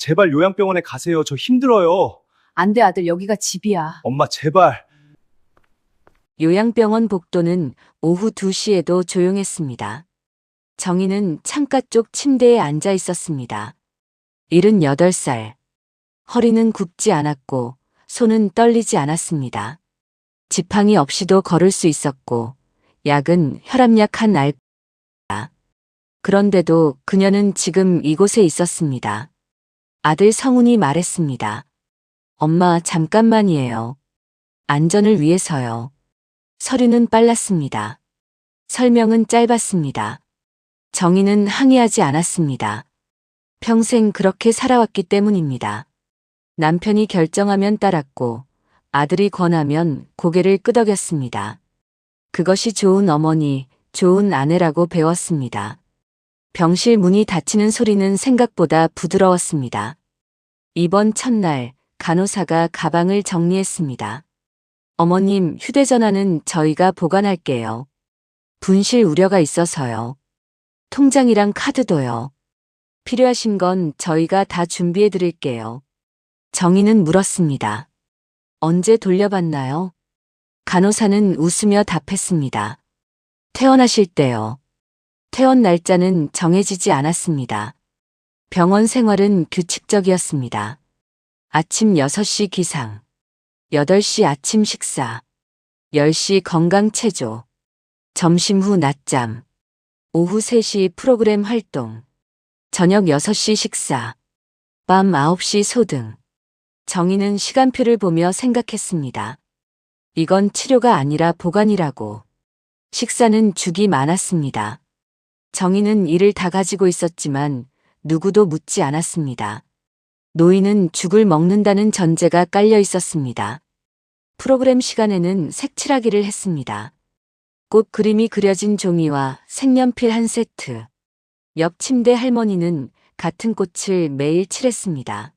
제발 요양병원에 가세요. 저 힘들어요. 안 돼, 아들, 여기가 집이야. 엄마, 제발. 요양병원 복도는 오후 2시에도 조용했습니다. 정희는 창가 쪽 침대에 앉아 있었습니다. 78살. 허리는 굽지 않았고 손은 떨리지 않았습니다. 지팡이 없이도 걸을 수 있었고 약은 혈압약 한 알. 그런데도 그녀는 지금 이곳에 있었습니다. 아들 성훈이 말했습니다. 엄마, 잠깐만이에요. 안전을 위해서요. 서류는 빨랐습니다. 설명은 짧았습니다. 정희는 항의하지 않았습니다. 평생 그렇게 살아왔기 때문입니다. 남편이 결정하면 따랐고 아들이 권하면 고개를 끄덕였습니다. 그것이 좋은 어머니, 좋은 아내라고 배웠습니다. 병실 문이 닫히는 소리는 생각보다 부드러웠습니다. 입원 첫날 간호사가 가방을 정리했습니다. 어머님, 휴대전화는 저희가 보관할게요. 분실 우려가 있어서요. 통장이랑 카드도요. 필요하신 건 저희가 다 준비해 드릴게요. 정희는 물었습니다. 언제 돌려받나요? 간호사는 웃으며 답했습니다. 퇴원하실 때요. 퇴원 날짜는 정해지지 않았습니다. 병원 생활은 규칙적이었습니다. 아침 6시 기상, 8시 아침 식사, 10시 건강체조, 점심 후 낮잠, 오후 3시 프로그램 활동, 저녁 6시 식사, 밤 9시 소등. 정희는 시간표를 보며 생각했습니다. 이건 치료가 아니라 보관이라고. 식사는 죽이 많았습니다. 정희는 이를 다 가지고 있었지만 누구도 묻지 않았습니다. 노인은 죽을 먹는다는 전제가 깔려 있었습니다. 프로그램 시간에는 색칠하기를 했습니다. 꽃 그림이 그려진 종이와 색연필 한 세트. 옆 침대 할머니는 같은 꽃을 매일 칠했습니다.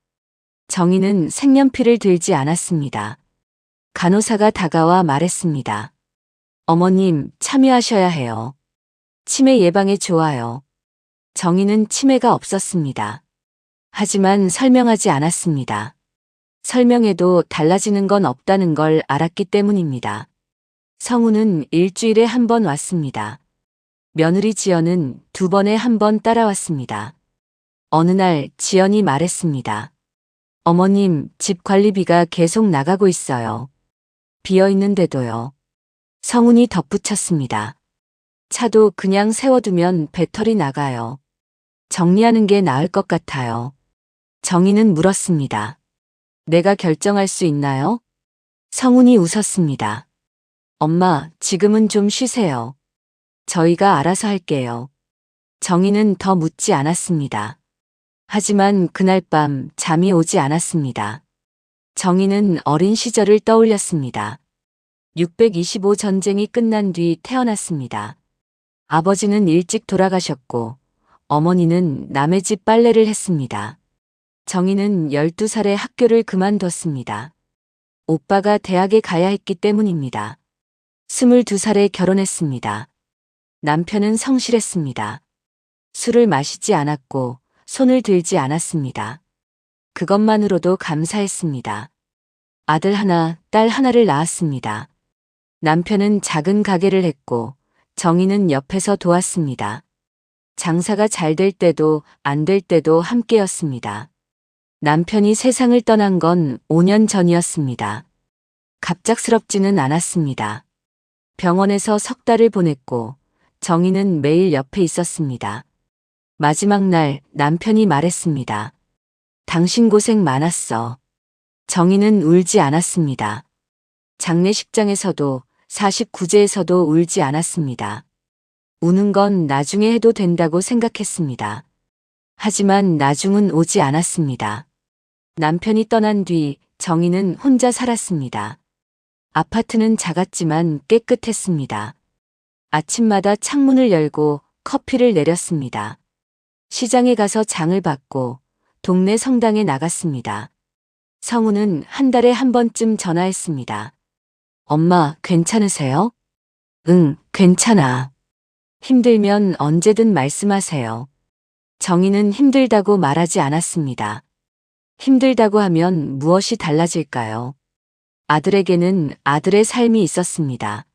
정희는 색연필을 들지 않았습니다. 간호사가 다가와 말했습니다. 어머님, 참여하셔야 해요. 치매 예방에 좋아요. 정희는 치매가 없었습니다. 하지만 설명하지 않았습니다. 설명해도 달라지는 건 없다는 걸 알았기 때문입니다. 성우는 일주일에 한 번 왔습니다. 며느리 지연은 2번에 한 번 따라왔습니다. 어느 날 지연이 말했습니다. 어머님, 집 관리비가 계속 나가고 있어요. 비어있는데도요. 성훈이 덧붙였습니다. 차도 그냥 세워두면 배터리 나가요. 정리하는 게 나을 것 같아요. 정희는 물었습니다. 내가 결정할 수 있나요? 성훈이 웃었습니다. 엄마, 지금은 좀 쉬세요. 저희가 알아서 할게요. 정희는 더 묻지 않았습니다. 하지만 그날 밤 잠이 오지 않았습니다. 정희는 어린 시절을 떠올렸습니다. 625 전쟁이 끝난 뒤 태어났습니다. 아버지는 일찍 돌아가셨고 어머니는 남의 집 빨래를 했습니다. 정희는 12살에 학교를 그만뒀습니다. 오빠가 대학에 가야 했기 때문입니다. 22살에 결혼했습니다. 남편은 성실했습니다. 술을 마시지 않았고 손을 들지 않았습니다. 그것만으로도 감사했습니다. 아들 하나, 딸 하나를 낳았습니다. 남편은 작은 가게를 했고 정희는 옆에서 도왔습니다. 장사가 잘 될 때도 안 될 때도 함께였습니다. 남편이 세상을 떠난 건 5년 전이었습니다. 갑작스럽지는 않았습니다. 병원에서 석 달을 보냈고 정희는 매일 옆에 있었습니다. 마지막 날 남편이 말했습니다. 당신 고생 많았어. 정희는 울지 않았습니다. 장례식장에서도 49제에서도 울지 않았습니다. 우는 건 나중에 해도 된다고 생각했습니다. 하지만 나중은 오지 않았습니다. 남편이 떠난 뒤 정희는 혼자 살았습니다. 아파트는 작았지만 깨끗했습니다. 아침마다 창문을 열고 커피를 내렸습니다. 시장에 가서 장을 받고 동네 성당에 나갔습니다. 성우는 한 달에 한 번쯤 전화했습니다. 엄마, 괜찮으세요? 응, 괜찮아. 힘들면 언제든 말씀하세요. 정희는 힘들다고 말하지 않았습니다. 힘들다고 하면 무엇이 달라질까요? 아들에게는 아들의 삶이 있었습니다.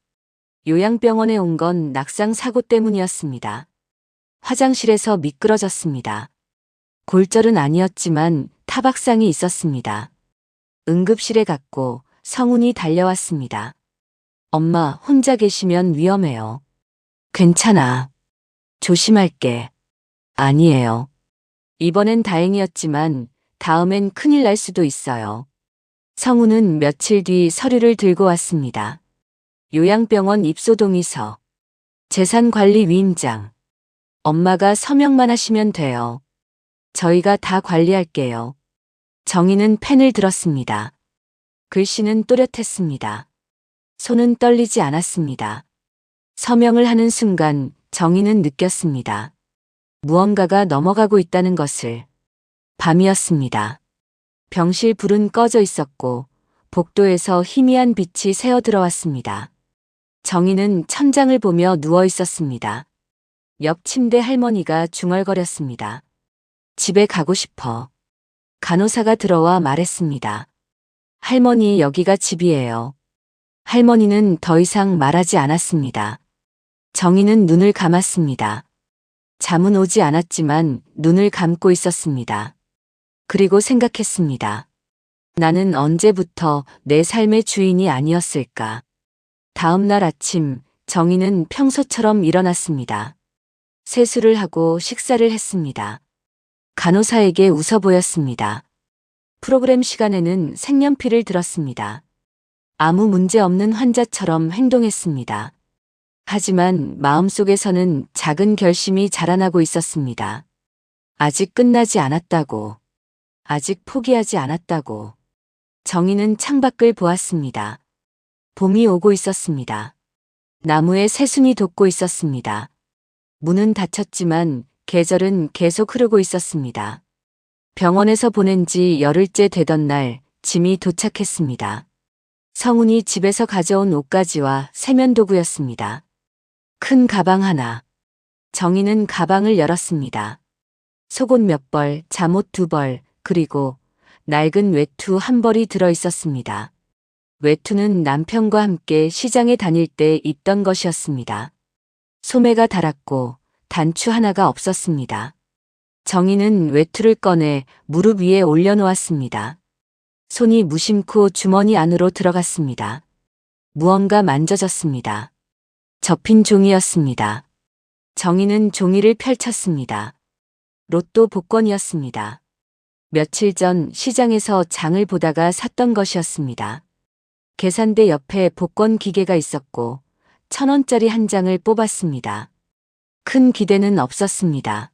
요양병원에 온 건 낙상 사고 때문이었습니다. 화장실에서 미끄러졌습니다. 골절은 아니었지만 타박상이 있었습니다. 응급실에 갔고 성훈이 달려왔습니다. 엄마, 혼자 계시면 위험해요. 괜찮아. 조심할게. 아니에요. 이번엔 다행이었지만 다음엔 큰일 날 수도 있어요. 성훈은 며칠 뒤 서류를 들고 왔습니다. 요양병원 입소동의서, 재산관리위임장. 엄마가 서명만 하시면 돼요. 저희가 다 관리할게요. 정희는 펜을 들었습니다. 글씨는 또렷했습니다. 손은 떨리지 않았습니다. 서명을 하는 순간 정희는 느꼈습니다. 무언가가 넘어가고 있다는 것을. 밤이었습니다. 병실 불은 꺼져 있었고 복도에서 희미한 빛이 새어 들어왔습니다. 정희는 천장을 보며 누워 있었습니다. 옆 침대 할머니가 중얼거렸습니다. 집에 가고 싶어. 간호사가 들어와 말했습니다. 할머니, 여기가 집이에요. 할머니는 더 이상 말하지 않았습니다. 정희는 눈을 감았습니다. 잠은 오지 않았지만 눈을 감고 있었습니다. 그리고 생각했습니다. 나는 언제부터 내 삶의 주인이 아니었을까? 다음 날 아침, 정희는 평소처럼 일어났습니다. 세수를 하고 식사를 했습니다. 간호사에게 웃어 보였습니다. 프로그램 시간에는 색연필을 들었습니다. 아무 문제 없는 환자처럼 행동했습니다. 하지만 마음속에서는 작은 결심이 자라나고 있었습니다. 아직 끝나지 않았다고. 아직 포기하지 않았다고. 정희는 창밖을 보았습니다. 봄이 오고 있었습니다. 나무에 새순이 돋고 있었습니다. 문은 닫혔지만 계절은 계속 흐르고 있었습니다. 병원에서 보낸 지 열흘째 되던 날 짐이 도착했습니다. 성훈이 집에서 가져온 옷가지와 세면도구였습니다. 큰 가방 하나. 정희는 가방을 열었습니다. 속옷 몇 벌, 잠옷 2벌, 그리고 낡은 외투 1벌이 들어 있었습니다. 외투는 남편과 함께 시장에 다닐 때 입던 것이었습니다. 소매가 닳았고 단추 하나가 없었습니다. 정희는 외투를 꺼내 무릎 위에 올려놓았습니다. 손이 무심코 주머니 안으로 들어갔습니다. 무언가 만져졌습니다. 접힌 종이였습니다. 정희는 종이를 펼쳤습니다. 로또 복권이었습니다. 며칠 전 시장에서 장을 보다가 샀던 것이었습니다. 계산대 옆에 복권 기계가 있었고 1,000원짜리 한 장을 뽑았습니다. 큰 기대는 없었습니다.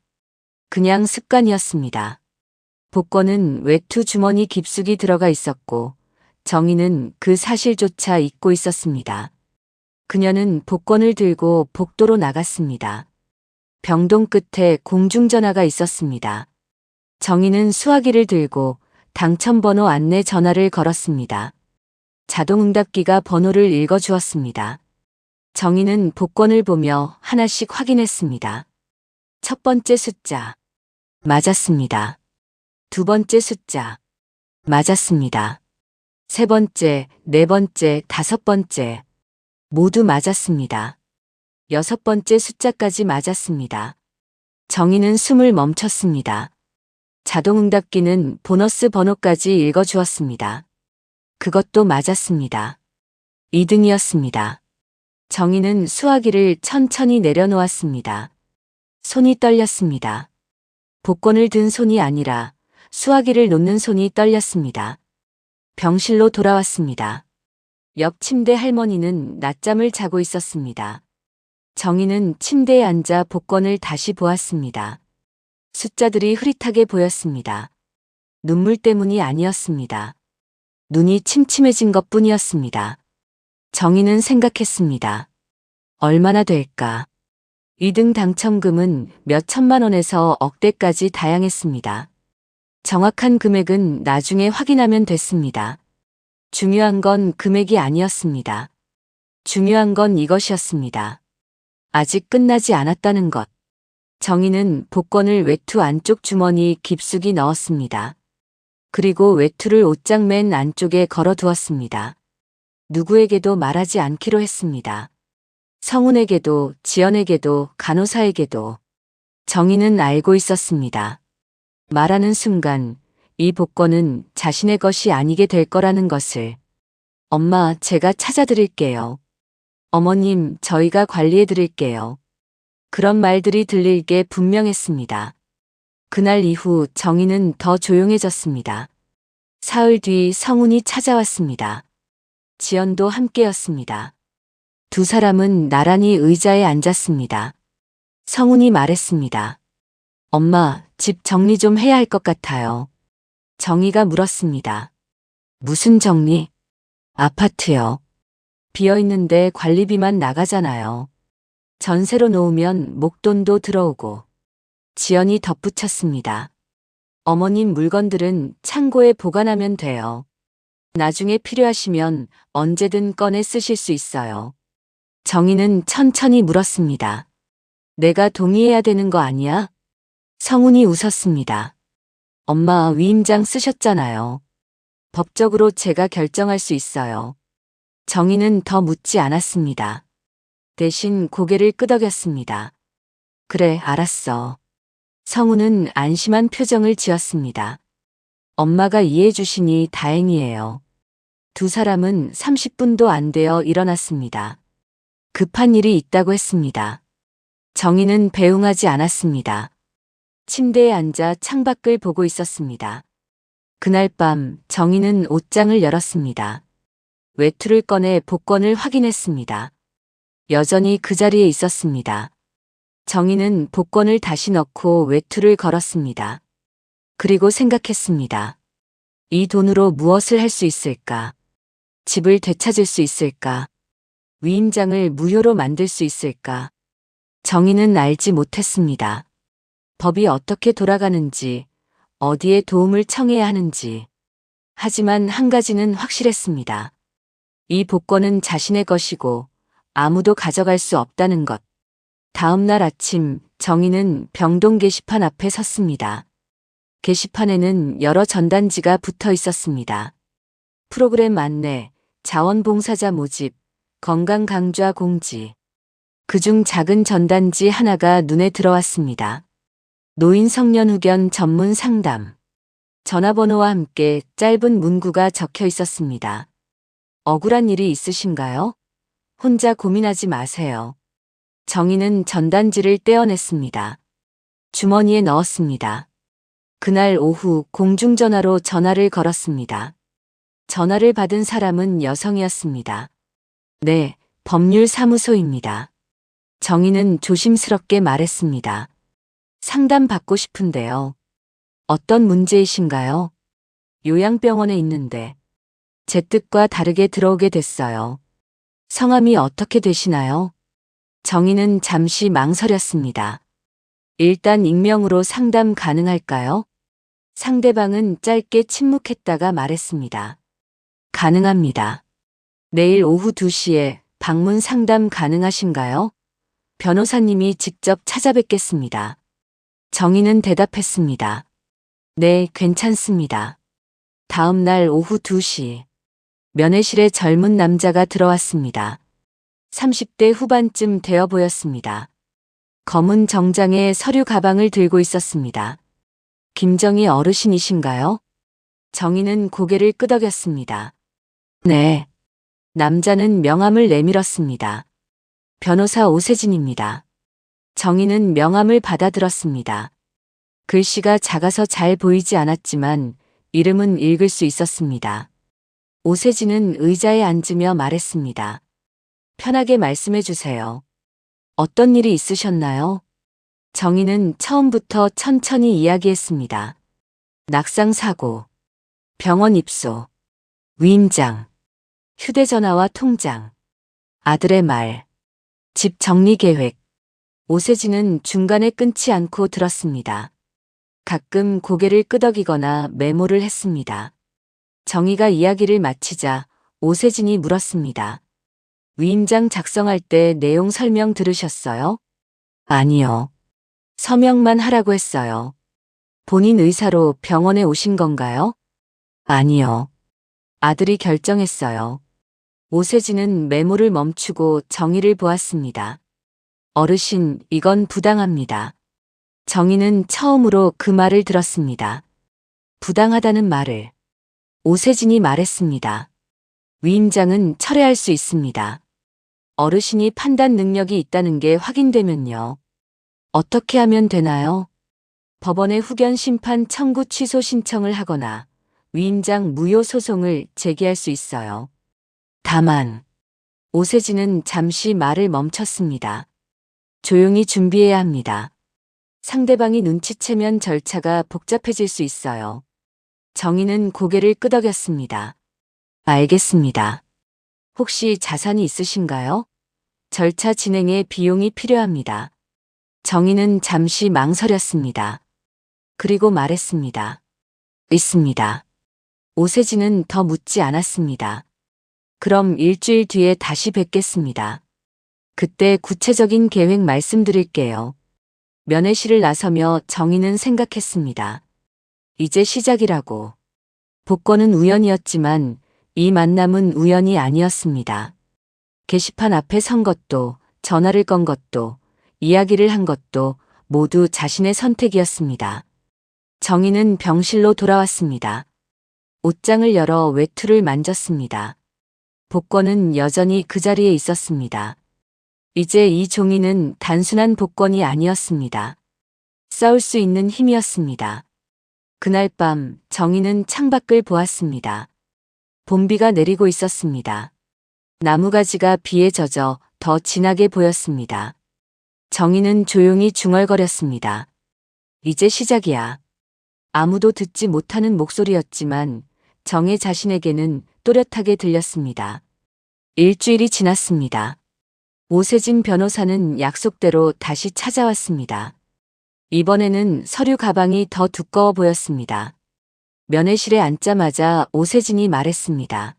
그냥 습관이었습니다. 복권은 외투 주머니 깊숙이 들어가 있었고 정희는 그 사실조차 잊고 있었습니다. 그녀는 복권을 들고 복도로 나갔습니다. 병동 끝에 공중전화가 있었습니다. 정희는 수화기를 들고 당첨번호 안내 전화를 걸었습니다. 자동응답기가 번호를 읽어주었습니다. 정희는 복권을 보며 하나씩 확인했습니다. 첫 번째 숫자. 맞았습니다. 두 번째 숫자. 맞았습니다. 세 번째, 네 번째, 다섯 번째. 모두 맞았습니다. 여섯 번째 숫자까지 맞았습니다. 정희는 숨을 멈췄습니다. 자동응답기는 보너스 번호까지 읽어주었습니다. 그것도 맞았습니다. 2등이었습니다. 정희는 수화기를 천천히 내려놓았습니다. 손이 떨렸습니다. 복권을 든 손이 아니라 수화기를 놓는 손이 떨렸습니다. 병실로 돌아왔습니다. 옆 침대 할머니는 낮잠을 자고 있었습니다. 정희는 침대에 앉아 복권을 다시 보았습니다. 숫자들이 흐릿하게 보였습니다. 눈물 때문이 아니었습니다. 눈이 침침해진 것뿐이었습니다. 정희는 생각했습니다. 얼마나 될까? 2등 당첨금은 몇 천만 원에서 억대까지 다양했습니다. 정확한 금액은 나중에 확인하면 됐습니다. 중요한 건 금액이 아니었습니다. 중요한 건 이것이었습니다. 아직 끝나지 않았다는 것. 정희는 복권을 외투 안쪽 주머니 깊숙이 넣었습니다. 그리고 외투를 옷장 맨 안쪽에 걸어두었습니다. 누구에게도 말하지 않기로 했습니다. 성훈에게도, 지연에게도, 간호사에게도. 정희는 알고 있었습니다. 말하는 순간 이 복권은 자신의 것이 아니게 될 거라는 것을. 엄마, 제가 찾아드릴게요. 어머님, 저희가 관리해드릴게요. 그런 말들이 들릴 게 분명했습니다. 그날 이후 정희는 더 조용해졌습니다. 사흘 뒤 성훈이 찾아왔습니다. 지연도 함께였습니다. 두 사람은 나란히 의자에 앉았습니다. 성훈이 말했습니다. 엄마, 집 정리 좀 해야 할 것 같아요. 정희가 물었습니다. 무슨 정리? 아파트요. 비어있는데 관리비만 나가잖아요. 전세로 놓으면 목돈도 들어오고. 지연이 덧붙였습니다. 어머님 물건들은 창고에 보관하면 돼요. 나중에 필요하시면 언제든 꺼내 쓰실 수 있어요. 정희는 천천히 물었습니다. 내가 동의해야 되는 거 아니야? 성훈이 웃었습니다. 엄마, 위임장 쓰셨잖아요. 법적으로 제가 결정할 수 있어요. 정희는 더 묻지 않았습니다. 대신 고개를 끄덕였습니다. 그래, 알았어. 성훈은 안심한 표정을 지었습니다. 엄마가 이해해 주시니 다행이에요. 두 사람은 30분도 안 되어 일어났습니다. 급한 일이 있다고 했습니다. 정희는 배웅하지 않았습니다. 침대에 앉아 창밖을 보고 있었습니다. 그날 밤 정희는 옷장을 열었습니다. 외투를 꺼내 복권을 확인했습니다. 여전히 그 자리에 있었습니다. 정희는 복권을 다시 넣고 외투를 걸었습니다. 그리고 생각했습니다. 이 돈으로 무엇을 할 수 있을까? 집을 되찾을 수 있을까? 위임장을 무효로 만들 수 있을까? 정희는 알지 못했습니다. 법이 어떻게 돌아가는지, 어디에 도움을 청해야 하는지. 하지만 한 가지는 확실했습니다. 이 복권은 자신의 것이고 아무도 가져갈 수 없다는 것. 다음 날 아침 정희는 병동 게시판 앞에 섰습니다. 게시판에는 여러 전단지가 붙어 있었습니다. 프로그램 안내, 자원봉사자 모집, 건강 강좌 공지. 그중 작은 전단지 하나가 눈에 들어왔습니다. 노인 성년 후견 전문 상담. 전화번호와 함께 짧은 문구가 적혀 있었습니다. 억울한 일이 있으신가요? 혼자 고민하지 마세요. 정희는 전단지를 떼어냈습니다. 주머니에 넣었습니다. 그날 오후 공중전화로 전화를 걸었습니다. 전화를 받은 사람은 여성이었습니다. 네, 법률사무소입니다. 정희는 조심스럽게 말했습니다. 상담 받고 싶은데요. 어떤 문제이신가요? 요양병원에 있는데 제 뜻과 다르게 들어오게 됐어요. 성함이 어떻게 되시나요? 정희는 잠시 망설였습니다. 일단 익명으로 상담 가능할까요? 상대방은 짧게 침묵했다가 말했습니다. 가능합니다. 내일 오후 2시에 방문 상담 가능하신가요? 변호사님이 직접 찾아뵙겠습니다. 정희는 대답했습니다. 네, 괜찮습니다. 다음 날 오후 2시. 면회실에 젊은 남자가 들어왔습니다. 30대 후반쯤 되어 보였습니다. 검은 정장에 서류 가방을 들고 있었습니다. 김정희 어르신이신가요? 정희는 고개를 끄덕였습니다. 네. 남자는 명함을 내밀었습니다. 변호사 오세진입니다. 정희는 명함을 받아들었습니다. 글씨가 작아서 잘 보이지 않았지만 이름은 읽을 수 있었습니다. 오세진은 의자에 앉으며 말했습니다. 편하게 말씀해 주세요. 어떤 일이 있으셨나요? 정희는 처음부터 천천히 이야기했습니다. 낙상 사고, 병원 입소, 위임장, 휴대전화와 통장, 아들의 말, 집 정리 계획. 오세진은 중간에 끊지 않고 들었습니다. 가끔 고개를 끄덕이거나 메모를 했습니다. 정희가 이야기를 마치자 오세진이 물었습니다. 위임장 작성할 때 내용 설명 들으셨어요? 아니요. 서명만 하라고 했어요. 본인 의사로 병원에 오신 건가요? 아니요. 아들이 결정했어요. 오세진은 메모를 멈추고 정희를 보았습니다. 어르신, 이건 부당합니다. 정희는 처음으로 그 말을 들었습니다. 부당하다는 말을. 오세진이 말했습니다. 위임장은 철회할 수 있습니다. 어르신이 판단 능력이 있다는 게 확인되면요. 어떻게 하면 되나요? 법원에 후견 심판 청구 취소 신청을 하거나 위임장 무효 소송을 제기할 수 있어요. 다만 오세진은 잠시 말을 멈췄습니다. 조용히 준비해야 합니다. 상대방이 눈치채면 절차가 복잡해질 수 있어요. 정희는 고개를 끄덕였습니다. 알겠습니다. 혹시 자산이 있으신가요? 절차 진행에 비용이 필요합니다. 정희는 잠시 망설였습니다. 그리고 말했습니다. 있습니다. 오세진은 더 묻지 않았습니다. 그럼 일주일 뒤에 다시 뵙겠습니다. 그때 구체적인 계획 말씀드릴게요. 면회실을 나서며 정희는 생각했습니다. 이제 시작이라고. 복권은 우연이었지만 이 만남은 우연이 아니었습니다. 게시판 앞에 선 것도, 전화를 건 것도, 이야기를 한 것도 모두 자신의 선택이었습니다. 정희는 병실로 돌아왔습니다. 옷장을 열어 외투를 만졌습니다. 복권은 여전히 그 자리에 있었습니다. 이제 이 종이는 단순한 복권이 아니었습니다. 싸울 수 있는 힘이었습니다. 그날 밤 정희는 창밖을 보았습니다. 봄비가 내리고 있었습니다. 나무가지가 비에 젖어 더 진하게 보였습니다. 정희는 조용히 중얼거렸습니다. 이제 시작이야. 아무도 듣지 못하는 목소리였지만 정혜 자신에게는 또렷하게 들렸습니다. 일주일이 지났습니다. 오세진 변호사는 약속대로 다시 찾아왔습니다. 이번에는 서류 가방이 더 두꺼워 보였습니다. 면회실에 앉자마자 오세진이 말했습니다.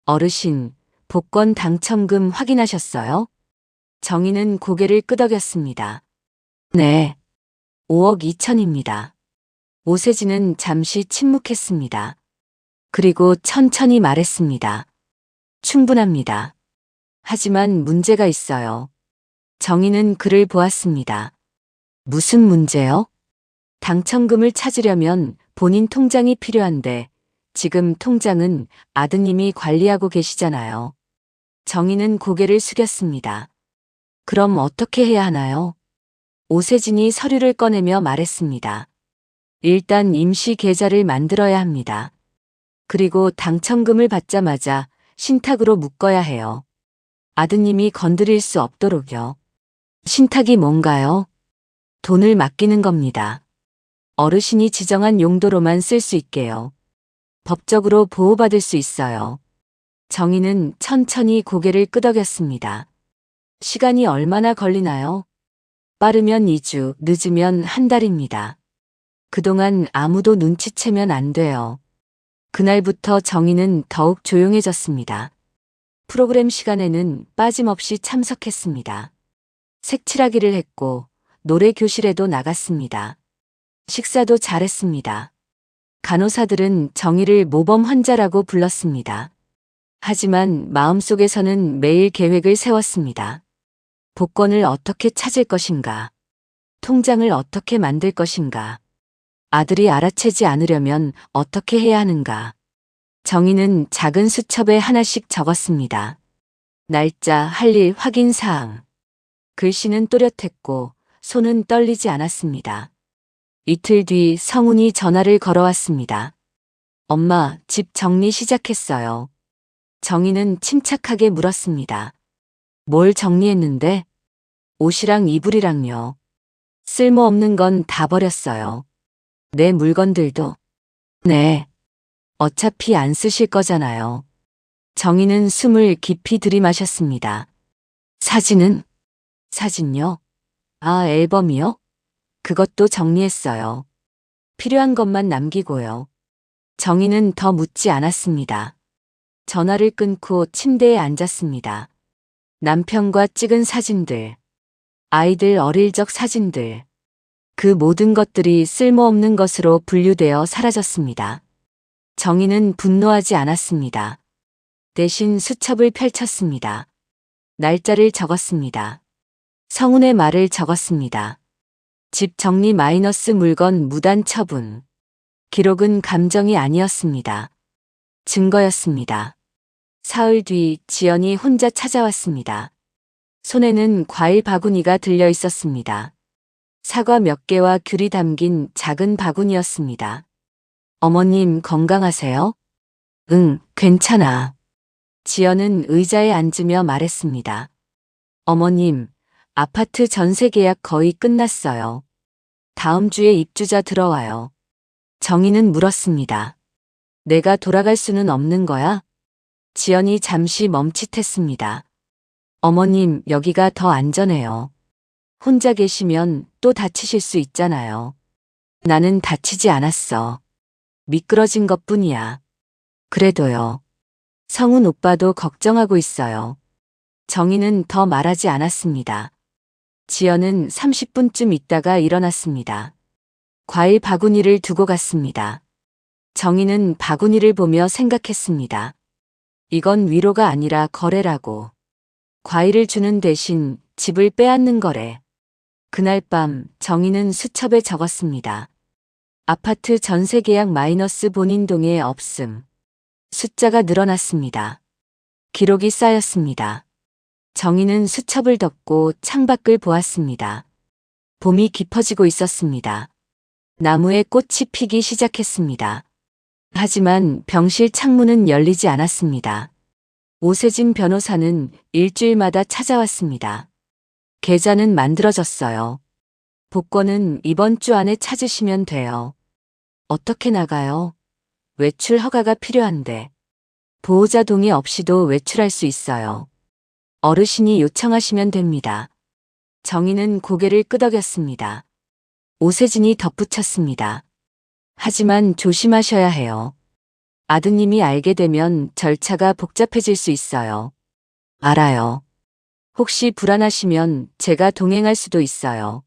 어르신, 복권 당첨금 확인하셨어요? 정희는 고개를 끄덕였습니다. 네. 5억 2천입니다. 오세진은 잠시 침묵했습니다. 그리고 천천히 말했습니다. 충분합니다. 하지만 문제가 있어요. 정희는 그를 보았습니다. 무슨 문제요? 당첨금을 찾으려면 본인 통장이 필요한데 지금 통장은 아드님이 관리하고 계시잖아요. 정희는 고개를 숙였습니다. 그럼 어떻게 해야 하나요? 오세진이 서류를 꺼내며 말했습니다. 일단 임시 계좌를 만들어야 합니다. 그리고 당첨금을 받자마자 신탁으로 묶어야 해요. 아드님이 건드릴 수 없도록요. 신탁이 뭔가요? 돈을 맡기는 겁니다. 어르신이 지정한 용도로만 쓸 수 있게요. 법적으로 보호받을 수 있어요. 정희는 천천히 고개를 끄덕였습니다. 시간이 얼마나 걸리나요? 빠르면 2주, 늦으면 한 달입니다. 그동안 아무도 눈치채면 안 돼요. 그날부터 정희는 더욱 조용해졌습니다. 프로그램 시간에는 빠짐없이 참석했습니다. 색칠하기를 했고 노래 교실에도 나갔습니다. 식사도 잘했습니다. 간호사들은 정희를 모범 환자라고 불렀습니다. 하지만 마음속에서는 매일 계획을 세웠습니다. 복권을 어떻게 찾을 것인가? 통장을 어떻게 만들 것인가? 아들이 알아채지 않으려면 어떻게 해야 하는가? 정희는 작은 수첩에 하나씩 적었습니다. 날짜, 할 일, 확인 사항. 글씨는 또렷했고 손은 떨리지 않았습니다. 이틀 뒤 성훈이 전화를 걸어왔습니다. 엄마, 집 정리 시작했어요. 정희는 침착하게 물었습니다. 뭘 정리했는데? 옷이랑 이불이랑요. 쓸모없는 건 다 버렸어요. 내 물건들도. 네. 어차피 안 쓰실 거잖아요. 정희는 숨을 깊이 들이마셨습니다. 사진은? 사진요? 아, 앨범이요? 그것도 정리했어요. 필요한 것만 남기고요. 정희는 더 묻지 않았습니다. 전화를 끊고 침대에 앉았습니다. 남편과 찍은 사진들, 아이들 어릴 적 사진들, 그 모든 것들이 쓸모없는 것으로 분류되어 사라졌습니다. 정희는 분노하지 않았습니다. 대신 수첩을 펼쳤습니다. 날짜를 적었습니다. 성운의 말을 적었습니다. 집 정리 마이너스 물건 무단 처분. 기록은 감정이 아니었습니다. 증거였습니다. 사흘 뒤 지연이 혼자 찾아왔습니다. 손에는 과일 바구니가 들려 있었습니다. 사과 몇 개와 귤이 담긴 작은 바구니였습니다. 어머님 건강하세요? 응, 괜찮아. 지연은 의자에 앉으며 말했습니다. 어머님, 아파트 전세 계약 거의 끝났어요. 다음 주에 입주자 들어와요. 정희는 물었습니다. 내가 돌아갈 수는 없는 거야? 지연이 잠시 멈칫했습니다. 어머님, 여기가 더 안전해요. 혼자 계시면 또 다치실 수 있잖아요. 나는 다치지 않았어. 미끄러진 것뿐이야. 그래도요. 성훈 오빠도 걱정하고 있어요. 정희는 더 말하지 않았습니다. 지연은 30분쯤 있다가 일어났습니다. 과일 바구니를 두고 갔습니다. 정희는 바구니를 보며 생각했습니다. 이건 위로가 아니라 거래라고. 과일을 주는 대신 집을 빼앗는 거래. 그날 밤 정희는 수첩에 적었습니다. 아파트 전세 계약 마이너스 본인 동의에 없음. 숫자가 늘어났습니다. 기록이 쌓였습니다. 정희는 수첩을 덮고 창밖을 보았습니다. 봄이 깊어지고 있었습니다. 나무에 꽃이 피기 시작했습니다. 하지만 병실 창문은 열리지 않았습니다. 오세진 변호사는 일주일마다 찾아왔습니다. 계좌는 만들어졌어요. 복권은 이번 주 안에 찾으시면 돼요. 어떻게 나가요? 외출 허가가 필요한데. 보호자 동의 없이도 외출할 수 있어요. 어르신이 요청하시면 됩니다. 정희는 고개를 끄덕였습니다. 오세진이 덧붙였습니다. 하지만 조심하셔야 해요. 아드님이 알게 되면 절차가 복잡해질 수 있어요. 알아요. 혹시 불안하시면 제가 동행할 수도 있어요.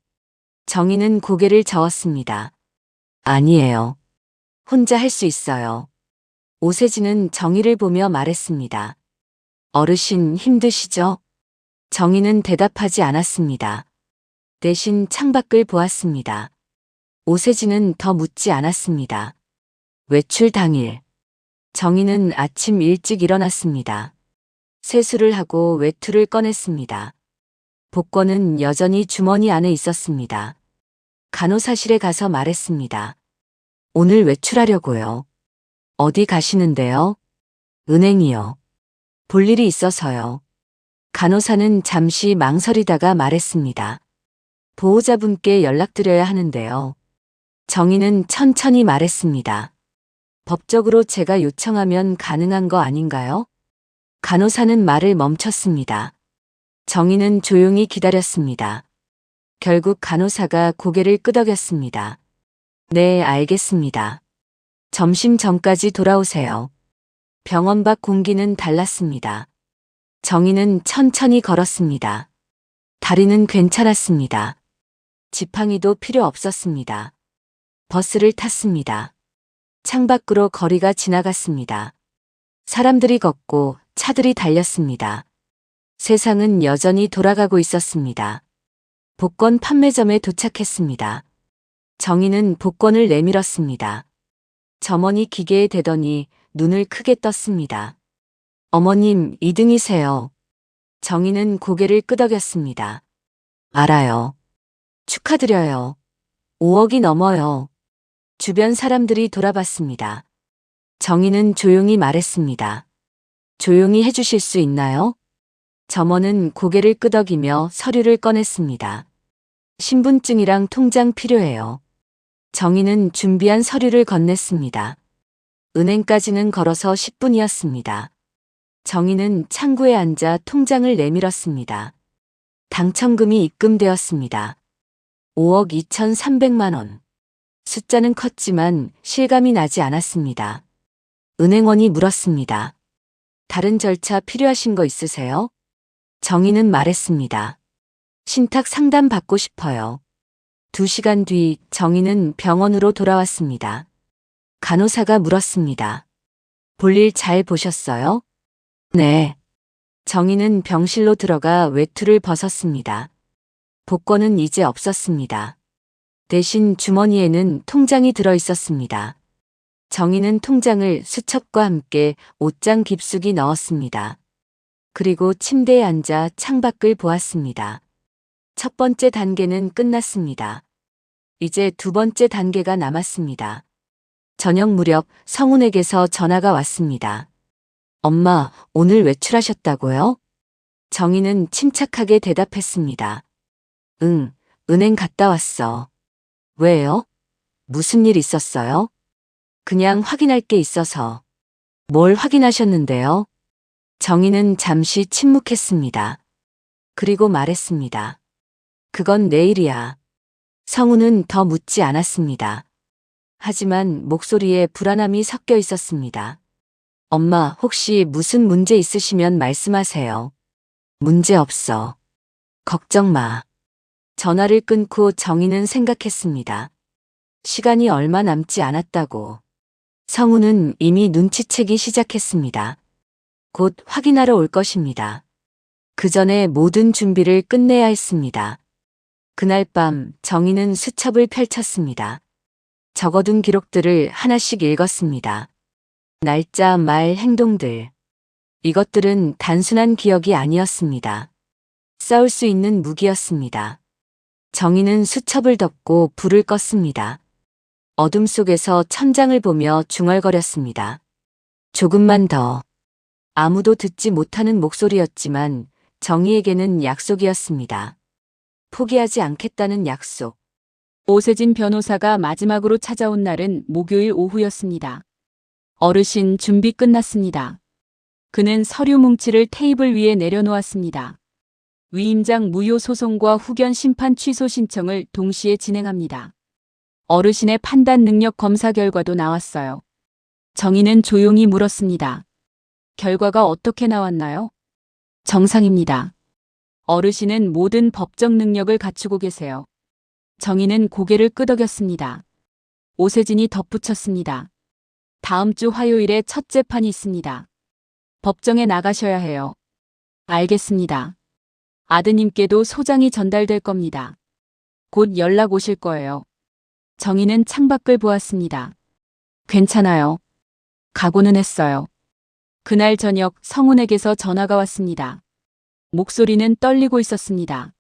정희는 고개를 저었습니다. 아니에요. 혼자 할 수 있어요. 오세진은 정희를 보며 말했습니다. 어르신 힘드시죠? 정희는 대답하지 않았습니다. 대신 창밖을 보았습니다. 오세진은 더 묻지 않았습니다. 외출 당일. 정희는 아침 일찍 일어났습니다. 세수를 하고 외투를 꺼냈습니다. 복권은 여전히 주머니 안에 있었습니다. 간호사실에 가서 말했습니다. 오늘 외출하려고요. 어디 가시는데요? 은행이요. 볼 일이 있어서요. 간호사는 잠시 망설이다가 말했습니다. 보호자분께 연락드려야 하는데요. 정희는 천천히 말했습니다. 법적으로 제가 요청하면 가능한 거 아닌가요? 간호사는 말을 멈췄습니다. 정희는 조용히 기다렸습니다. 결국 간호사가 고개를 끄덕였습니다. 네, 알겠습니다. 점심 전까지 돌아오세요. 병원 밖 공기는 달랐습니다. 정희는 천천히 걸었습니다. 다리는 괜찮았습니다. 지팡이도 필요 없었습니다. 버스를 탔습니다. 창밖으로 거리가 지나갔습니다. 사람들이 걷고 차들이 달렸습니다. 세상은 여전히 돌아가고 있었습니다. 복권 판매점에 도착했습니다. 정희는 복권을 내밀었습니다. 점원이 기계에 대더니 눈을 크게 떴습니다. 어머님, 2등이세요. 정희는 고개를 끄덕였습니다. 알아요. 축하드려요. 5억이 넘어요. 주변 사람들이 돌아봤습니다. 정희는 조용히 말했습니다. 조용히 해주실 수 있나요? 점원은 고개를 끄덕이며 서류를 꺼냈습니다. 신분증이랑 통장 필요해요. 정희는 준비한 서류를 건넸습니다. 은행까지는 걸어서 10분이었습니다. 정희는 창구에 앉아 통장을 내밀었습니다. 당첨금이 입금되었습니다. 5억 2,300만 원. 숫자는 컸지만 실감이 나지 않았습니다. 은행원이 물었습니다. 다른 절차 필요하신 거 있으세요? 정희는 말했습니다. 신탁 상담 받고 싶어요. 2시간 뒤 정희는 병원으로 돌아왔습니다. 간호사가 물었습니다. 볼일 잘 보셨어요? 네. 정희는 병실로 들어가 외투를 벗었습니다. 복권은 이제 없었습니다. 대신 주머니에는 통장이 들어 있었습니다. 정희는 통장을 수첩과 함께 옷장 깊숙이 넣었습니다. 그리고 침대에 앉아 창밖을 보았습니다. 첫 번째 단계는 끝났습니다. 이제 두 번째 단계가 남았습니다. 저녁 무렵 성훈에게서 전화가 왔습니다. 엄마, 오늘 외출하셨다고요? 정희는 침착하게 대답했습니다. 응, 은행 갔다 왔어. 왜요? 무슨 일 있었어요? 그냥 확인할 게 있어서. 뭘 확인하셨는데요? 정희는 잠시 침묵했습니다. 그리고 말했습니다. 그건 내일이야. 성우는 더 묻지 않았습니다. 하지만 목소리에 불안함이 섞여 있었습니다. 엄마, 혹시 무슨 문제 있으시면 말씀하세요. 문제 없어. 걱정 마. 전화를 끊고 정희는 생각했습니다. 시간이 얼마 남지 않았다고. 성우는 이미 눈치채기 시작했습니다. 곧 확인하러 올 것입니다. 그 전에 모든 준비를 끝내야 했습니다. 그날 밤 정희는 수첩을 펼쳤습니다. 적어둔 기록들을 하나씩 읽었습니다. 날짜, 말, 행동들. 이것들은 단순한 기억이 아니었습니다. 싸울 수 있는 무기였습니다. 정희는 수첩을 덮고 불을 껐습니다. 어둠 속에서 천장을 보며 중얼거렸습니다. 조금만 더. 아무도 듣지 못하는 목소리였지만 정희에게는 약속이었습니다. 포기하지 않겠다는 약속. 오세진 변호사가 마지막으로 찾아온 날은 목요일 오후였습니다. 어르신 준비 끝났습니다. 그는 서류 뭉치를 테이블 위에 내려놓았습니다. 위임장 무효 소송과 후견 심판 취소 신청을 동시에 진행합니다. 어르신의 판단 능력 검사 결과도 나왔어요. 정희는 조용히 물었습니다. 결과가 어떻게 나왔나요? 정상입니다. 어르신은 모든 법적 능력을 갖추고 계세요. 정희는 고개를 끄덕였습니다. 오세진이 덧붙였습니다. 다음 주 화요일에 첫 재판이 있습니다. 법정에 나가셔야 해요. 알겠습니다. 아드님께도 소장이 전달될 겁니다. 곧 연락 오실 거예요. 정희는 창밖을 보았습니다. 괜찮아요. 각오는 했어요. 그날 저녁 성훈에게서 전화가 왔습니다. 목소리는 떨리고 있었습니다.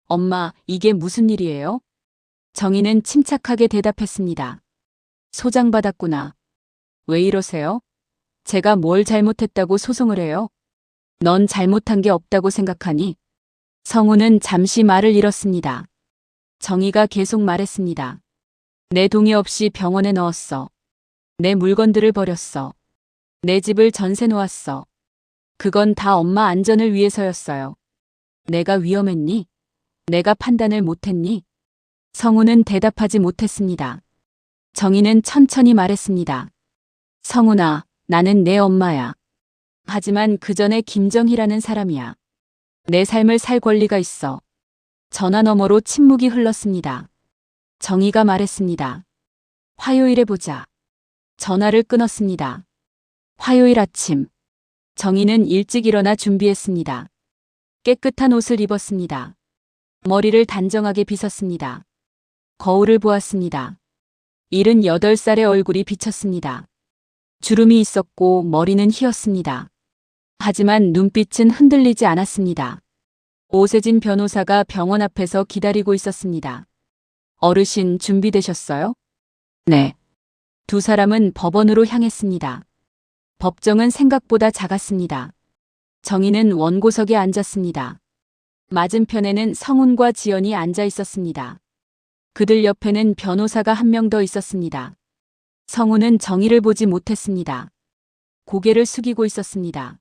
엄마, 이게 무슨 일이에요? 정희는 침착하게 대답했습니다. 소장 받았구나. 왜 이러세요? 제가 뭘 잘못했다고 소송을 해요? 넌 잘못한 게 없다고 생각하니? 성훈은 잠시 말을 잃었습니다. 정희가 계속 말했습니다. 내 동의 없이 병원에 넣었어. 내 물건들을 버렸어. 내 집을 전세 놓았어. 그건 다 엄마 안전을 위해서였어요. 내가 위험했니? 내가 판단을 못했니? 성훈은 대답하지 못했습니다. 정희는 천천히 말했습니다. 성훈아, 나는 내 엄마야. 하지만 그 전에 김정희라는 사람이야. 내 삶을 살 권리가 있어. 전화 너머로 침묵이 흘렀습니다. 정희가 말했습니다. 화요일에 보자. 전화를 끊었습니다. 화요일 아침. 정희는 일찍 일어나 준비했습니다. 깨끗한 옷을 입었습니다. 머리를 단정하게 빗었습니다. 거울을 보았습니다. 78살의 얼굴이 비쳤습니다. 주름이 있었고 머리는 휘었습니다. 하지만 눈빛은 흔들리지 않았습니다. 오세진 변호사가 병원 앞에서 기다리고 있었습니다. 어르신 준비되셨어요? 네. 두 사람은 법원으로 향했습니다. 법정은 생각보다 작았습니다. 정희는 원고석에 앉았습니다. 맞은편에는 성훈과 지연이 앉아 있었습니다. 그들 옆에는 변호사가 한 명 더 있었습니다. 성훈은 정희를 보지 못했습니다. 고개를 숙이고 있었습니다.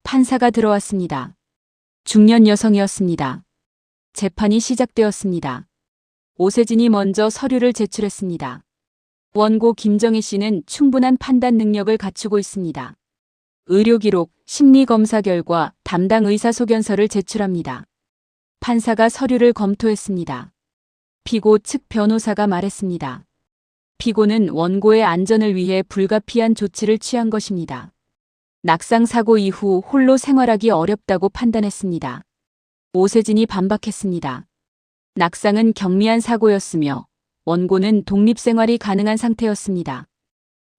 판사가 들어왔습니다. 중년 여성이었습니다. 재판이 시작되었습니다. 오세진이 먼저 서류를 제출했습니다. 원고 김정희 씨는 충분한 판단 능력을 갖추고 있습니다. 의료기록, 심리검사 결과, 담당 의사 소견서를 제출합니다. 판사가 서류를 검토했습니다. 피고 측 변호사가 말했습니다. 피고는 원고의 안전을 위해 불가피한 조치를 취한 것입니다. 낙상 사고 이후 홀로 생활하기 어렵다고 판단했습니다. 오세진이 반박했습니다. 낙상은 경미한 사고였으며 원고는 독립생활이 가능한 상태였습니다.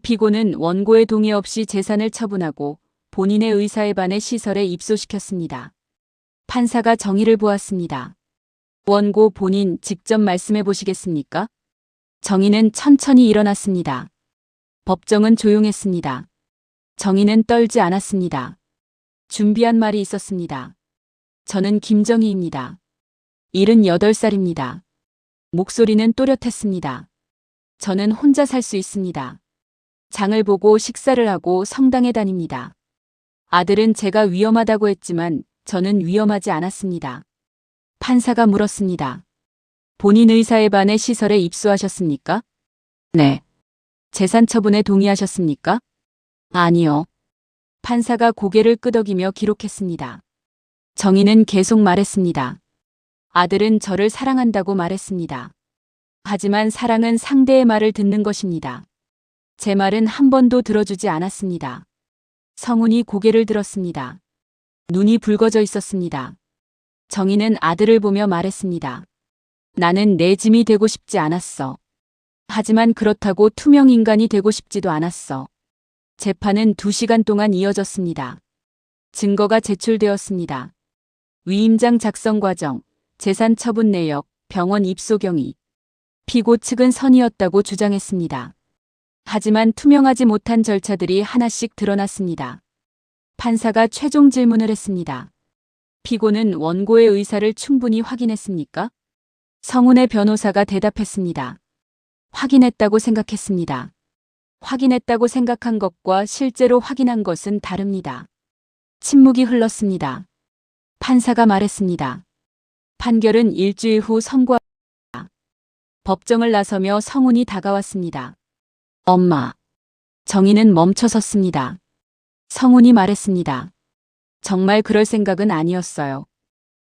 피고는 원고의 동의 없이 재산을 처분하고 본인의 의사에 반해 시설에 입소시켰습니다. 판사가 정의를 보았습니다. 원고 본인 직접 말씀해 보시겠습니까? 정의는 천천히 일어났습니다. 법정은 조용했습니다. 정의는 떨지 않았습니다. 준비한 말이 있었습니다. 저는 김정희입니다. 78살입니다. 목소리는 또렷했습니다. 저는 혼자 살 수 있습니다. 장을 보고 식사를 하고 성당에 다닙니다. 아들은 제가 위험하다고 했지만 저는 위험하지 않았습니다. 판사가 물었습니다. 본인 의사에 반해 시설에 입소하셨습니까? 네. 재산 처분에 동의하셨습니까? 아니요. 판사가 고개를 끄덕이며 기록했습니다. 정의는 계속 말했습니다. 아들은 저를 사랑한다고 말했습니다. 하지만 사랑은 상대의 말을 듣는 것입니다. 제 말은 한 번도 들어주지 않았습니다. 성훈이 고개를 들었습니다. 눈이 붉어져 있었습니다. 정의는 아들을 보며 말했습니다. 나는 내 짐이 되고 싶지 않았어. 하지만 그렇다고 투명 인간이 되고 싶지도 않았어. 재판은 2시간 동안 이어졌습니다. 증거가 제출되었습니다. 위임장 작성 과정, 재산 처분 내역, 병원 입소 경위. 피고 측은 선이었다고 주장했습니다. 하지만 투명하지 못한 절차들이 하나씩 드러났습니다. 판사가 최종 질문을 했습니다. 피고는 원고의 의사를 충분히 확인했습니까? 성훈의 변호사가 대답했습니다. 확인했다고 생각했습니다. 확인했다고 생각한 것과 실제로 확인한 것은 다릅니다. 침묵이 흘렀습니다. 판사가 말했습니다. 판결은 일주일 후 선고합니다. 법정을 나서며 성훈이 다가왔습니다. 엄마. 정의는 멈춰섰습니다. 성훈이 말했습니다. 정말 그럴 생각은 아니었어요.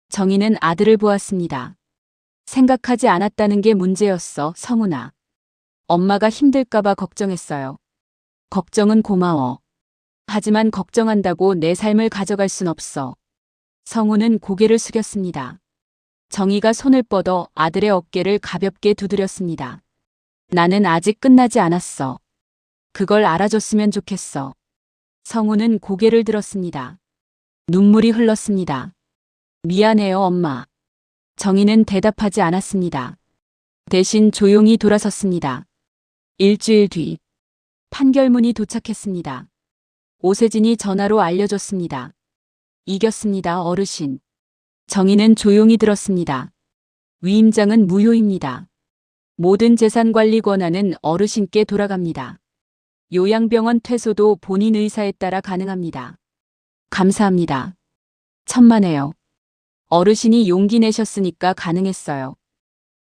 정의는 아들을 보았습니다. 생각하지 않았다는 게 문제였어, 성훈아. 엄마가 힘들까봐 걱정했어요. 걱정은 고마워. 하지만 걱정한다고 내 삶을 가져갈 순 없어. 성훈은 고개를 숙였습니다. 정의가 손을 뻗어 아들의 어깨를 가볍게 두드렸습니다. 나는 아직 끝나지 않았어. 그걸 알아줬으면 좋겠어. 성훈은 고개를 들었습니다. 눈물이 흘렀습니다. 미안해요, 엄마. 정의는 대답하지 않았습니다. 대신 조용히 돌아섰습니다. 일주일 뒤 판결문이 도착했습니다. 오세진이 전화로 알려줬습니다. 이겼습니다, 어르신. 정의는 조용히 들었습니다. 위임장은 무효입니다. 모든 재산 관리 권한은 어르신께 돌아갑니다. 요양병원 퇴소도 본인 의사에 따라 가능합니다. 감사합니다. 천만에요. 어르신이 용기 내셨으니까 가능했어요.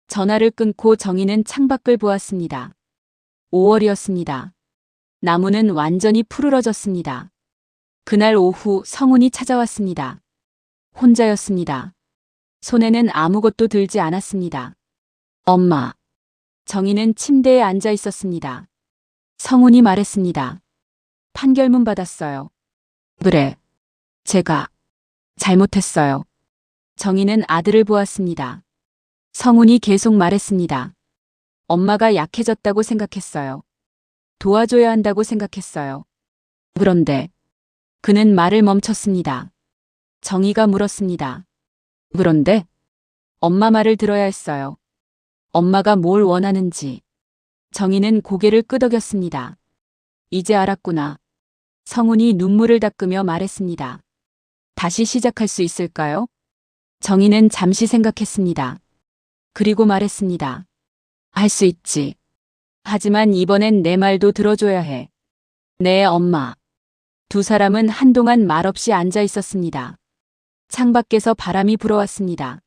전화를 끊고 정의는 창밖을 보았습니다. 5월이었습니다. 나무는 완전히 푸르러졌습니다. 그날 오후 성훈이 찾아왔습니다. 혼자였습니다. 손에는 아무것도 들지 않았습니다. 엄마. 정의는 침대에 앉아 있었습니다. 성훈이 말했습니다. 판결문 받았어요. 그래. 제가 잘못했어요. 정의는 아들을 보았습니다. 성훈이 계속 말했습니다. 엄마가 약해졌다고 생각했어요. 도와줘야 한다고 생각했어요. 그런데 그는 말을 멈췄습니다. 정의가 물었습니다. 그런데 엄마 말을 들어야 했어요. 엄마가 뭘 원하는지. 정의는 고개를 끄덕였습니다. 이제 알았구나. 성훈이 눈물을 닦으며 말했습니다. 다시 시작할 수 있을까요? 정의는 잠시 생각했습니다. 그리고 말했습니다. 할 수 있지. 하지만 이번엔 내 말도 들어줘야 해. 네, 엄마. 두 사람은 한동안 말없이 앉아 있었습니다. 창밖에서 바람이 불어왔습니다.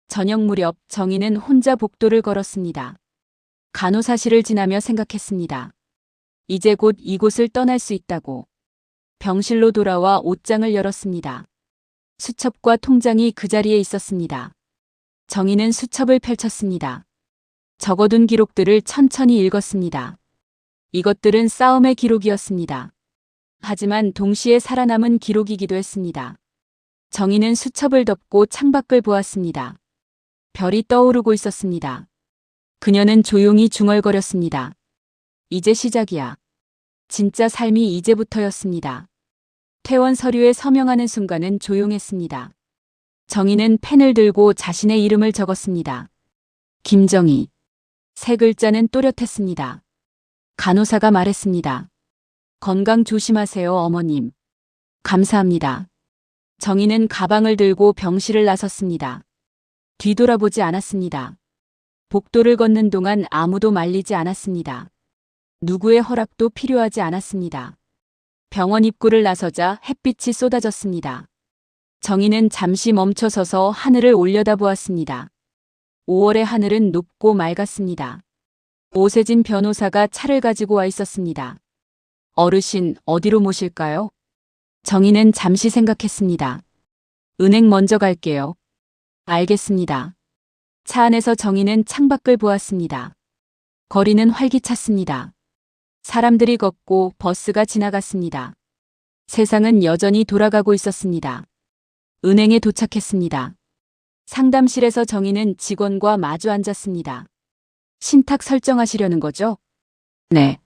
저녁 무렵 정의는 혼자 복도를 걸었습니다. 간호사실을 지나며 생각했습니다. 이제 곧 이곳을 떠날 수 있다고. 병실로 돌아와 옷장을 열었습니다. 수첩과 통장이 그 자리에 있었습니다. 정의는 수첩을 펼쳤습니다. 적어둔 기록들을 천천히 읽었습니다. 이것들은 싸움의 기록이었습니다. 하지만 동시에 살아남은 기록이기도 했습니다. 정희는 수첩을 덮고 창밖을 보았습니다. 별이 떠오르고 있었습니다. 그녀는 조용히 중얼거렸습니다. 이제 시작이야. 진짜 삶이 이제부터였습니다. 퇴원 서류에 서명하는 순간은 조용했습니다. 정희는 펜을 들고 자신의 이름을 적었습니다. 김정희. 세 글자는 또렷했습니다. 간호사가 말했습니다. 건강 조심하세요, 어머님. 감사합니다. 정희는 가방을 들고 병실을 나섰습니다. 뒤돌아보지 않았습니다. 복도를 걷는 동안 아무도 말리지 않았습니다. 누구의 허락도 필요하지 않았습니다. 병원 입구를 나서자 햇빛이 쏟아졌습니다. 정희는 잠시 멈춰서서 하늘을 올려다보았습니다. 5월의 하늘은 높고 맑았습니다. 오세진 변호사가 차를 가지고 와 있었습니다. 어르신, 어디로 모실까요? 정희는 잠시 생각했습니다. 은행 먼저 갈게요. 알겠습니다. 차 안에서 정희는 창밖을 보았습니다. 거리는 활기찼습니다. 사람들이 걷고 버스가 지나갔습니다. 세상은 여전히 돌아가고 있었습니다. 은행에 도착했습니다. 상담실에서 정희는 직원과 마주 앉았습니다. 신탁 설정하시려는 거죠? 네.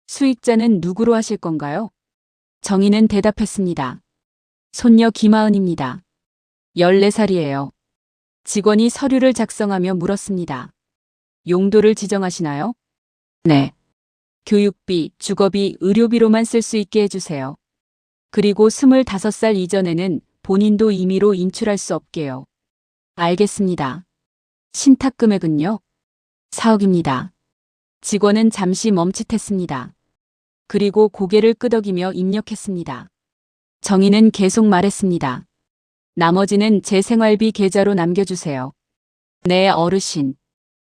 수익자는 누구로 하실 건가요? 정희는 대답했습니다. 손녀 김하은입니다. 14살이에요. 직원이 서류를 작성하며 물었습니다. 용도를 지정하시나요? 네. 교육비, 주거비, 의료비로만 쓸 수 있게 해주세요. 그리고 25살 이전에는 본인도 임의로 인출할 수 없게요. 알겠습니다. 신탁 금액은요? 4억입니다. 직원은 잠시 멈칫했습니다. 그리고 고개를 끄덕이며 입력했습니다. 정희는 계속 말했습니다. 나머지는 제 생활비 계좌로 남겨주세요. 네, 어르신.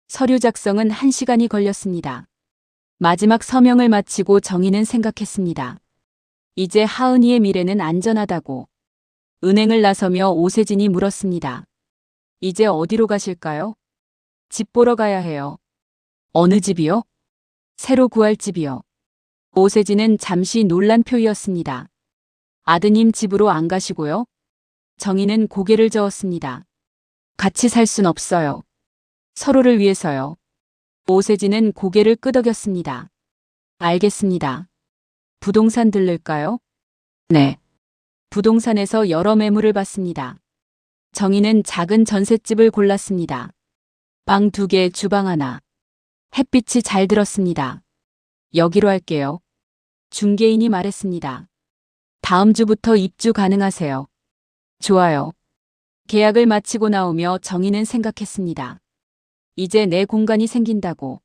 서류 작성은 1시간이 걸렸습니다. 마지막 서명을 마치고 정희는 생각했습니다. 이제 하은이의 미래는 안전하다고. 은행을 나서며 오세진이 물었습니다. 이제 어디로 가실까요? 집 보러 가야 해요. 어느 집이요? 새로 구할 집이요. 오세진은 잠시 놀란 표였습니다. 아드님 집으로 안 가시고요? 정희는 고개를 저었습니다. 같이 살 순 없어요. 서로를 위해서요. 오세진은 고개를 끄덕였습니다. 알겠습니다. 부동산 들를까요? 네. 부동산에서 여러 매물을 봤습니다. 정희는 작은 전셋집을 골랐습니다. 방 2개, 주방 하나. 햇빛이 잘 들었습니다. 여기로 할게요. 중개인이 말했습니다. 다음 주부터 입주 가능하세요. 좋아요. 계약을 마치고 나오며 정희는 생각했습니다. 이제 내 공간이 생긴다고.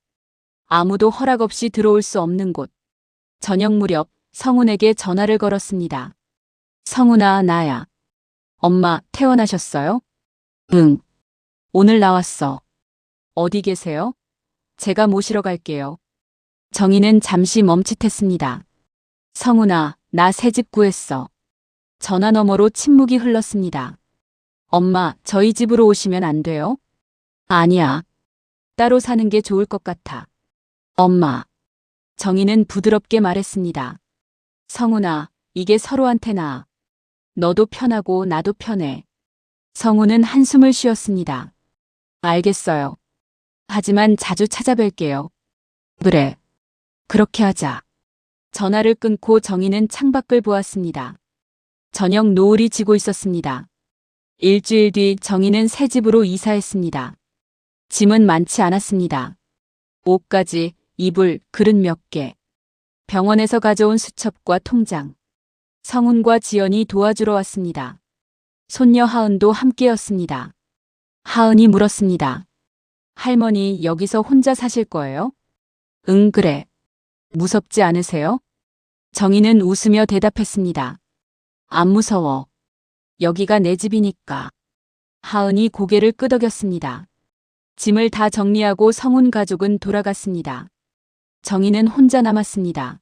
아무도 허락 없이 들어올 수 없는 곳. 저녁 무렵 성훈에게 전화를 걸었습니다. 성훈아, 나야. 엄마, 퇴원하셨어요? 응. 오늘 나왔어. 어디 계세요? 제가 모시러 갈게요. 정희는 잠시 멈칫했습니다. 성훈아, 나 새 집 구했어. 전화 너머로 침묵이 흘렀습니다. 엄마, 저희 집으로 오시면 안 돼요? 아니야. 따로 사는 게 좋을 것 같아. 엄마. 정희는 부드럽게 말했습니다. 성훈아, 이게 서로한테 나아. 너도 편하고 나도 편해. 성훈은 한숨을 쉬었습니다. 알겠어요. 하지만 자주 찾아뵐게요. 그래. 그렇게 하자. 전화를 끊고 정희는 창밖을 보았습니다. 저녁 노을이 지고 있었습니다. 일주일 뒤 정희는 새 집으로 이사했습니다. 짐은 많지 않았습니다. 옷가지, 이불, 그릇 몇 개. 병원에서 가져온 수첩과 통장. 성훈과 지연이 도와주러 왔습니다. 손녀 하은도 함께였습니다. 하은이 물었습니다. 할머니, 여기서 혼자 사실 거예요? 응, 그래. 무섭지 않으세요? 정희는 웃으며 대답했습니다. 안 무서워. 여기가 내 집이니까. 하은이 고개를 끄덕였습니다. 짐을 다 정리하고 성훈 가족은 돌아갔습니다. 정희는 혼자 남았습니다.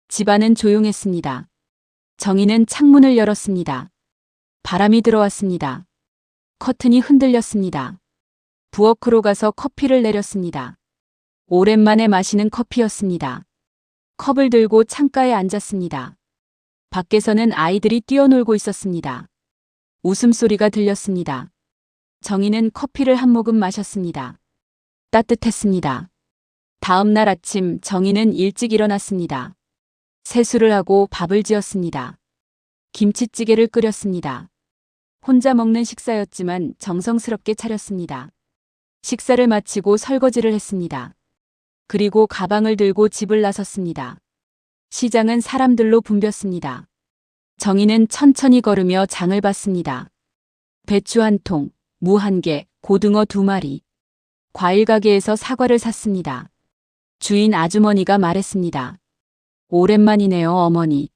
집안은 조용했습니다. 정희는 창문을 열었습니다. 바람이 들어왔습니다. 커튼이 흔들렸습니다. 부엌으로 가서 커피를 내렸습니다. 오랜만에 마시는 커피였습니다. 컵을 들고 창가에 앉았습니다. 밖에서는 아이들이 뛰어놀고 있었습니다. 웃음소리가 들렸습니다. 정희는 커피를 한 모금 마셨습니다. 따뜻했습니다. 다음 날 아침 정희는 일찍 일어났습니다. 세수를 하고 밥을 지었습니다. 김치찌개를 끓였습니다. 혼자 먹는 식사였지만 정성스럽게 차렸습니다. 식사를 마치고 설거지를 했습니다. 그리고 가방을 들고 집을 나섰습니다. 시장은 사람들로 붐볐습니다. 정희는 천천히 걸으며 장을 봤습니다. 배추 한 통, 무 한 개, 고등어 2마리. 과일 가게에서 사과를 샀습니다. 주인 아주머니가 말했습니다. 오랜만이네요, 어머니.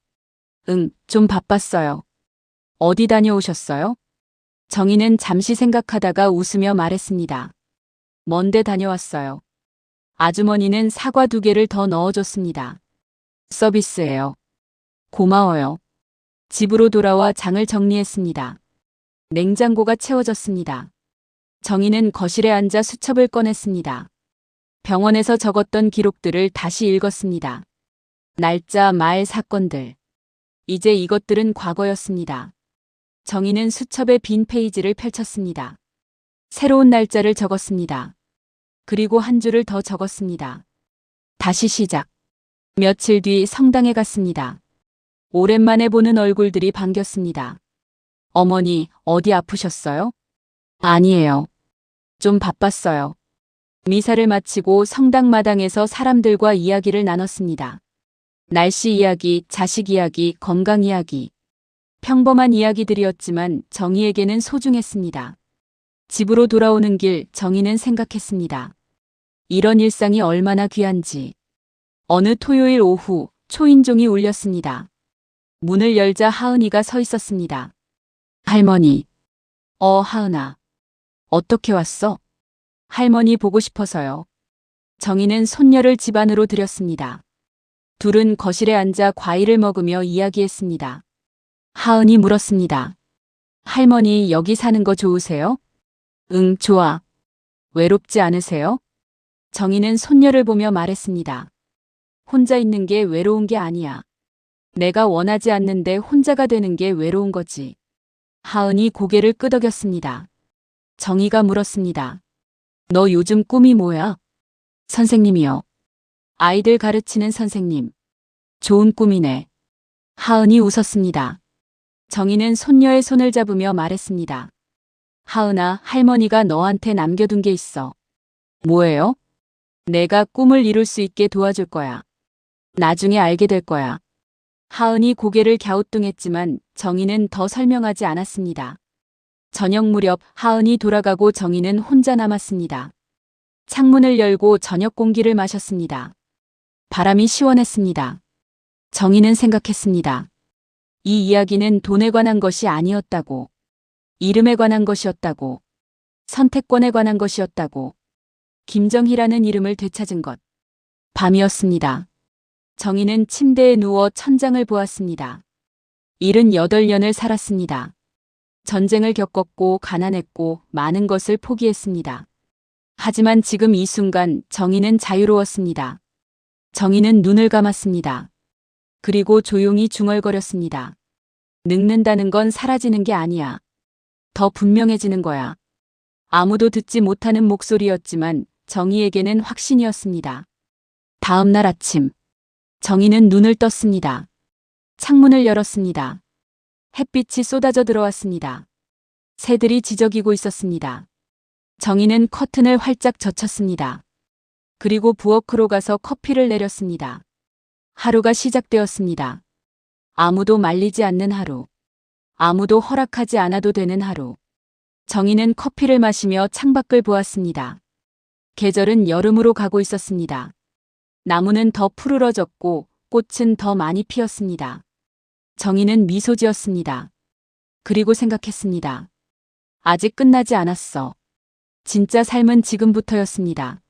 응, 좀 바빴어요. 어디 다녀오셨어요? 정희는 잠시 생각하다가 웃으며 말했습니다. 먼데 다녀왔어요. 아주머니는 사과 2개를 더 넣어줬습니다. 서비스예요. 고마워요. 집으로 돌아와 장을 정리했습니다. 냉장고가 채워졌습니다. 정희는 거실에 앉아 수첩을 꺼냈습니다. 병원에서 적었던 기록들을 다시 읽었습니다. 날짜, 말, 사건들. 이제 이것들은 과거였습니다. 정희는 수첩의 빈 페이지를 펼쳤습니다. 새로운 날짜를 적었습니다. 그리고 한 줄을 더 적었습니다. 다시 시작. 며칠 뒤 성당에 갔습니다. 오랜만에 보는 얼굴들이 반겼습니다. 어머니, 어디 아프셨어요? 아니에요. 좀 바빴어요. 미사를 마치고 성당 마당에서 사람들과 이야기를 나눴습니다. 날씨 이야기, 자식 이야기, 건강 이야기. 평범한 이야기들이었지만 정희에게는 소중했습니다. 집으로 돌아오는 길 정희는 생각했습니다. 이런 일상이 얼마나 귀한지. 어느 토요일 오후 초인종이 울렸습니다. 문을 열자 하은이가 서 있었습니다. 할머니. 하은아. 어떻게 왔어? 할머니 보고 싶어서요. 정희는 손녀를 집 안으로 들였습니다. 둘은 거실에 앉아 과일을 먹으며 이야기했습니다. 하은이 물었습니다. 할머니 여기 사는 거 좋으세요? 응, 좋아. 외롭지 않으세요? 정희는 손녀를 보며 말했습니다. 혼자 있는 게 외로운 게 아니야. 내가 원하지 않는데 혼자가 되는 게 외로운 거지. 하은이 고개를 끄덕였습니다. 정희가 물었습니다. 너 요즘 꿈이 뭐야? 선생님이요. 아이들 가르치는 선생님. 좋은 꿈이네. 하은이 웃었습니다. 정희는 손녀의 손을 잡으며 말했습니다. 하은아, 할머니가 너한테 남겨둔 게 있어. 뭐예요? 내가 꿈을 이룰 수 있게 도와줄 거야. 나중에 알게 될 거야. 하은이 고개를 갸우뚱했지만 정희는 더 설명하지 않았습니다. 저녁 무렵 하은이 돌아가고 정희는 혼자 남았습니다. 창문을 열고 저녁 공기를 마셨습니다. 바람이 시원했습니다. 정희는 생각했습니다. 이 이야기는 돈에 관한 것이 아니었다고. 이름에 관한 것이었다고. 선택권에 관한 것이었다고. 김정희라는 이름을 되찾은 것. 밤이었습니다. 정희는 침대에 누워 천장을 보았습니다. 78년을 살았습니다. 전쟁을 겪었고 가난했고 많은 것을 포기했습니다. 하지만 지금 이 순간 정희는 자유로웠습니다. 정희는 눈을 감았습니다. 그리고 조용히 중얼거렸습니다. 늙는다는 건 사라지는 게 아니야. 더 분명해지는 거야. 아무도 듣지 못하는 목소리였지만 정희에게는 확신이었습니다. 다음 날 아침. 정희는 눈을 떴습니다. 창문을 열었습니다. 햇빛이 쏟아져 들어왔습니다. 새들이 지저귀고 있었습니다. 정희는 커튼을 활짝 젖혔습니다. 그리고 부엌으로 가서 커피를 내렸습니다. 하루가 시작되었습니다. 아무도 말리지 않는 하루. 아무도 허락하지 않아도 되는 하루. 정희는 커피를 마시며 창밖을 보았습니다. 계절은 여름으로 가고 있었습니다. 나무는 더 푸르러졌고 꽃은 더 많이 피었습니다. 정희는 미소 지었습니다. 그리고 생각했습니다. 아직 끝나지 않았어. 진짜 삶은 지금부터였습니다.